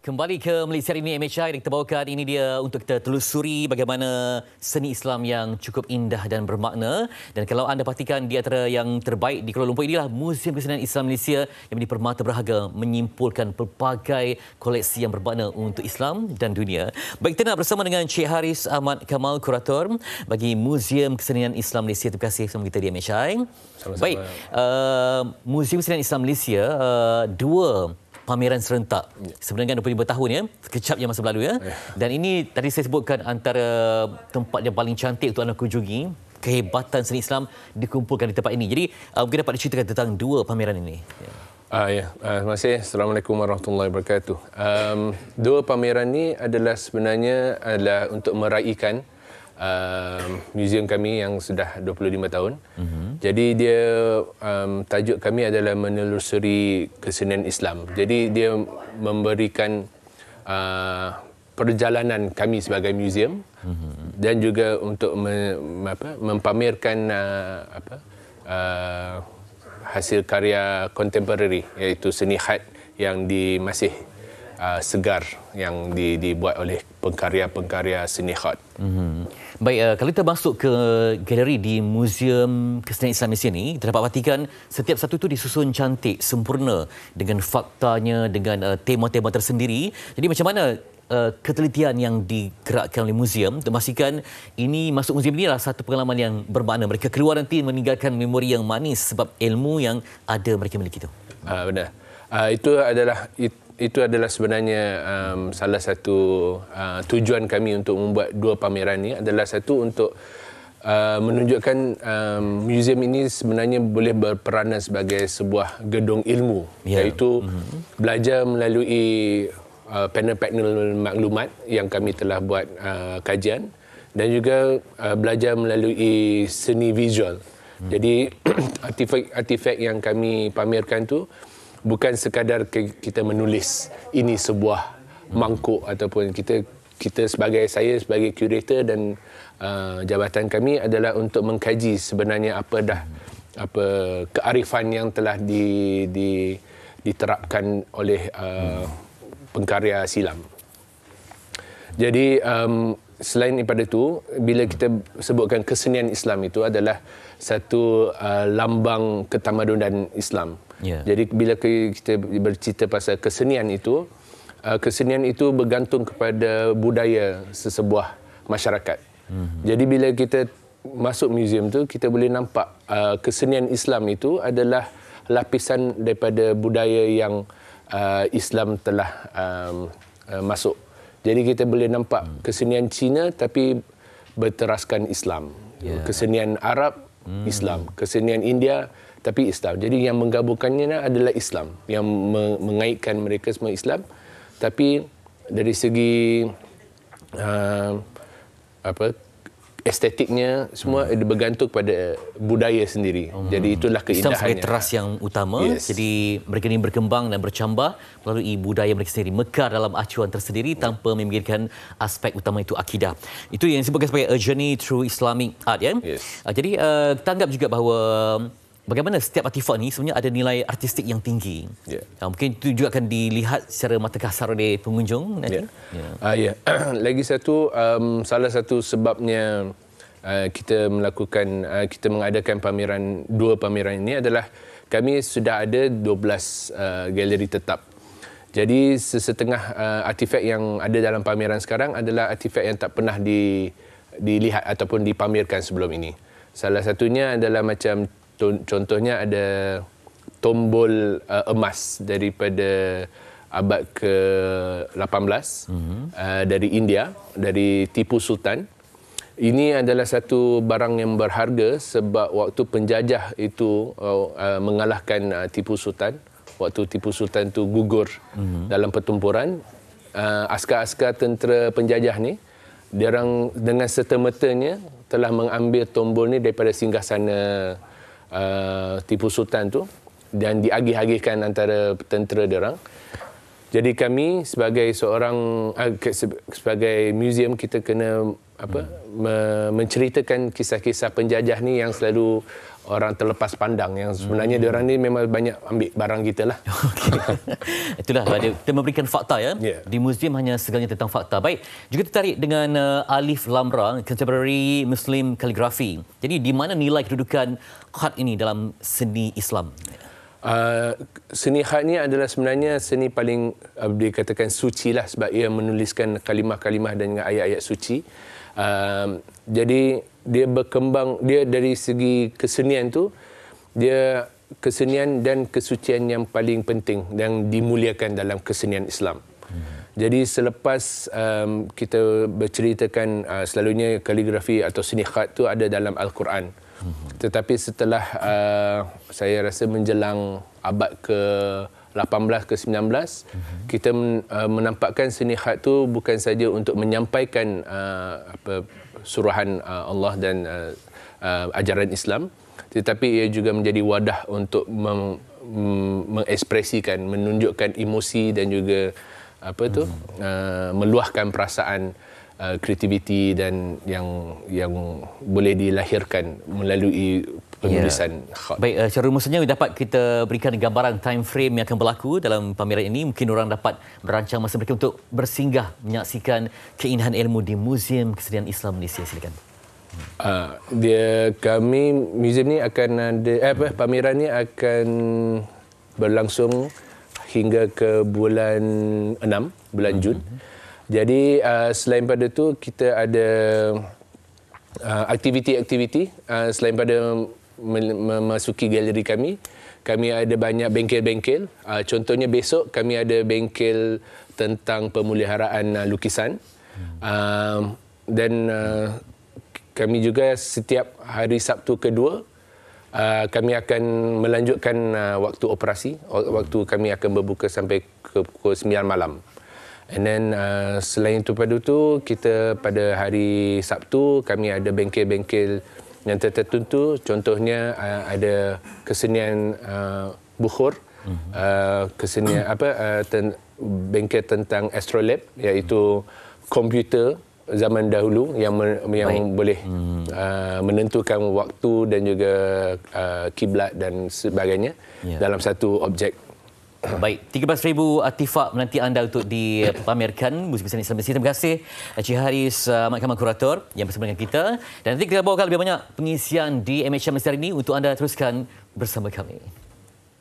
Kembali ke Malaysia hari ini, MHI yang kita bawakan ini dia untuk kita telusuri bagaimana seni Islam yang cukup indah dan bermakna. Dan kalau anda perhatikan di antara yang terbaik di Kuala Lumpur inilah Museum Kesenian Islam Malaysia yang menjadi permata berharga menyimpulkan pelbagai koleksi yang bermakna untuk Islam dan dunia. Baik, kita nak bersama dengan Cik Haris Ahmad Kamal, kurator bagi Museum Kesenian Islam Malaysia. Terima kasih bersama kita di MHI. Sama-sama. Baik, Museum Kesenian Islam Malaysia dua pameran serentak sebenarnya 25 tahun ya, sekejapnya masa berlalu ya. Dan ini tadi saya sebutkan antara tempat yang paling cantik untuk anda kunjungi. Kehebatan seni Islam dikumpulkan di tempat ini. Jadi mungkin dapat diceritakan tentang dua pameran ini. Terima kasih. Assalamualaikum warahmatullahi wabarakatuh. Dua pameran ini adalah sebenarnya untuk meraihkan museum kami yang sudah 25 tahun. Jadi dia tajuk kami adalah menelusuri kesenian Islam. Jadi dia memberikan perjalanan kami sebagai museum dan juga untuk mempamerkan hasil karya kontemporari, iaitu seni khat yang masih segar yang dibuat oleh pengkarya-pengkarya seni khat. Baik, kalau kita masuk ke galeri di Museum Kesenian Islam Malaysia ini, kita dapat perhatikan setiap satu itu disusun cantik, sempurna dengan faktanya, dengan tema-tema tersendiri. Jadi macam mana ketelitian yang digerakkan oleh museum untuk memastikan ini masuk museum ini adalah satu pengalaman yang bermakna. Mereka keluar nanti meninggalkan memori yang manis sebab ilmu yang ada mereka miliki itu. Benar. Itu adalah sebenarnya salah satu tujuan kami untuk membuat dua pameran ini adalah satu untuk menunjukkan museum ini sebenarnya boleh berperanan sebagai sebuah gedung ilmu, iaitu belajar melalui panel-panel maklumat yang kami telah buat kajian dan juga belajar melalui seni visual. Jadi artifak yang kami pamerkan tu bukan sekadar kita menulis ini sebuah mangkuk, ataupun kita saya sebagai curator dan jabatan kami adalah untuk mengkaji sebenarnya apa kearifan yang telah diterapkan oleh pengkarya silam. Jadi selain daripada itu, bila kita sebutkan kesenian Islam itu adalah satu lambang ketamadunan Islam. Jadi bila kita bercerita pasal kesenian itu bergantung kepada budaya sesebuah masyarakat. Jadi bila kita masuk museum tu, kita boleh nampak kesenian Islam itu adalah lapisan daripada budaya yang Islam telah masuk. Jadi kita boleh nampak kesenian Cina tapi berteraskan Islam. Kesenian Arab, Islam. Kesenian India tapi Islam. Jadi yang menggabungkannya adalah Islam, yang mengaitkan mereka semua Islam. Tapi dari segi estetiknya semua bergantung pada budaya sendiri. Jadi itulah keindahannya. Islam sebagai teras yang utama. Jadi mereka ini berkembang dan bercambah melalui budaya mereka sendiri, mekar dalam acuan tersendiri tanpa memikirkan aspek utama itu akidah. Itu yang disebutkan sebagai a journey through Islamic art ya. Jadi kita anggap juga bahawa bagaimana setiap artifak ni sebenarnya ada nilai artistik yang tinggi. Mungkin itu juga akan dilihat secara mata kasar oleh pengunjung nanti. Lagi satu, salah satu sebabnya kita mengadakan dua pameran ini adalah kami sudah ada 12 galeri tetap. Jadi setengah artifak yang ada dalam pameran sekarang adalah artifak yang tak pernah dilihat ataupun dipamerkan sebelum ini. Salah satunya adalah macam contohnya ada tombol emas daripada abad ke-18 dari India, dari Tipu Sultan. Ini adalah satu barang yang berharga sebab waktu penjajah itu mengalahkan Tipu Sultan. Waktu Tipu Sultan itu gugur dalam pertempuran, askar-askar tentera penjajah ni, diorang dengan serta-mertanya telah mengambil tombol ni daripada singgahsana Tipu Sultan tu dan diagih-agihkan antara tentera diorang. Jadi kami sebagai sebagai museum, kita kena menceritakan kisah-kisah penjajah ni yang selalu orang terlepas pandang yang sebenarnya diorang ni memang banyak ambil barang kita lah. Itulah kita memberikan fakta ya. Yeah. Di muzium hanya segalanya tentang fakta. Baik, juga tertarik dengan Alif Lam Ra, Contemporary Muslim Calligraphy. Jadi di mana nilai kedudukan khat ini dalam seni Islam? Seni khat ni adalah sebenarnya seni paling dikatakan suci lah, sebab ia menuliskan kalimah-kalimah dan ayat-ayat suci. Jadi dia berkembang, dia dari segi kesenian tu, dia kesenian dan kesucian yang paling penting dan dimuliakan dalam kesenian Islam. Jadi selepas kita berceritakan selalunya kaligrafi atau seni khat tu ada dalam Al-Quran. Tetapi setelah saya rasa menjelang abad ke-18 ke-19, kita menampakkan seni khat tu bukan saja untuk menyampaikan suruhan Allah dan ajaran Islam, tetapi ia juga menjadi wadah untuk mengekspresikan, menunjukkan emosi dan juga meluahkan perasaan, kreativiti dan yang boleh dilahirkan melalui penulisan khat. Baik, secara rumusnya dapat kita berikan gambaran time frame yang akan berlaku dalam pameran ini. Mungkin orang dapat merancang masa mereka untuk bersinggah menyaksikan keindahan ilmu di Muzium Kesenian Islam Malaysia. Silakan. Muzium ni akan ada pameran ni akan berlangsung hingga ke bulan 6, bulan Jun. Jadi selain pada tu kita ada aktiviti-aktiviti selain pada memasuki galeri kami ada banyak bengkel-bengkel. Contohnya besok kami ada bengkel tentang pemeliharaan lukisan. Dan kami juga setiap hari Sabtu kedua kami akan melanjutkan waktu operasi. Waktu kami akan berbuka sampai ke pukul 9 malam. And then selain itu pada tu, kita pada hari Sabtu kami ada bengkel-bengkel yang tertentu. Contohnya ada kesenian bukhur, kesenian bengkel tentang astrolab, iaitu komputer zaman dahulu yang boleh menentukan waktu dan juga kiblat dan sebagainya dalam satu objek. Baik, 13,000 artifak menanti anda untuk dipamerkan Muzium Kesenian Islam Malaysia. Terima kasih Encik Haris Ahmad Kamal, kurator yang bersama dengan kita. Dan nanti kita bawakan lebih banyak pengisian di MHM Malaysia hari ini untuk anda teruskan bersama kami.